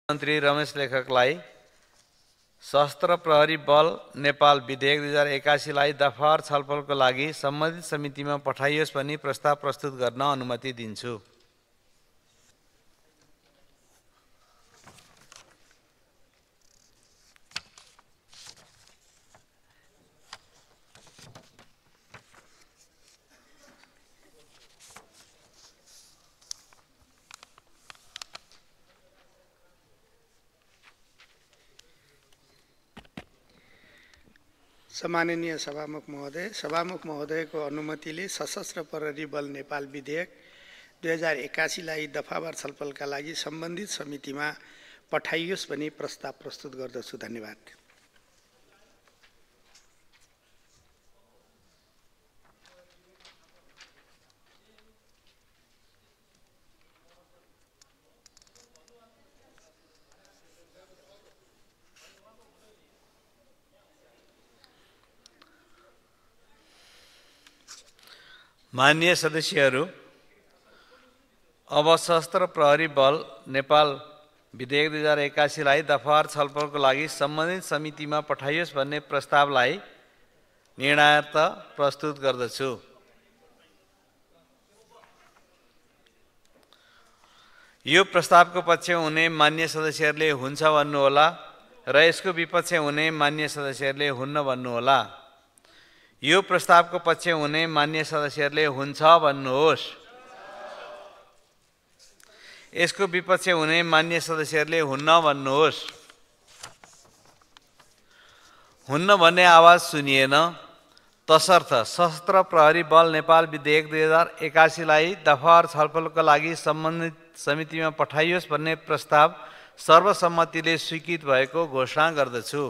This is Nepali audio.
मन्त्री रमेश लेखकलाई सशस्त्र प्रहरी बल नेपाल विधेयक 2081 लाई दफावार छलफलको लागि सम्बन्धित समितिमा पठाइयोस् भनी प्रस्ताव प्रस्तुत गर्न अनुमति दिन्छु। सम्माननीय सभामुख महोदयको अनुमतिले सशस्त्र प्रहरी बल नेपाल विधेयक 2081 लाई दफावार छलफलका लागि सम्बन्धित समितिमा पठाइयोस् भनी प्रस्ताव प्रस्तुत गर्दछु। धन्यवाद। माननीय सदस्यहरू, अब सशस्त्र प्रहरी बल नेपाल विधेयक 2081 लाई दफावार छलफलको लागि सम्बन्धित समितिमा पठाइयोस् भन्ने प्रस्तावलाई निर्णयार्थ प्रस्तुत गर्दछु। यो प्रस्तावको पक्ष हुने मान्य सदस्यहरूले हुन्छ भन्नुहोला र यसको विपक्ष हुने मान्य सदस्यहरूले हुन्न भन्नुहोला। यो प्रस्तावको पक्ष हुने मान्य सदस्यहरूले हुन्छ भन्नुहोस्। यसको विपक्ष हुने मान्य सदस्यहरूले हुन्न भन्नुहोस्। हुन्न भन्ने आवाज सुनिएन, तसर्थ सशस्त्र प्रहरी बल नेपाल विधेयक 2081 लाई दफावार छलफलको लागि सम्बन्धित समितिमा पठाइयोस् भन्ने प्रस्ताव सर्वसम्मतिले स्वीकृत भएको घोषणा गर्दछु।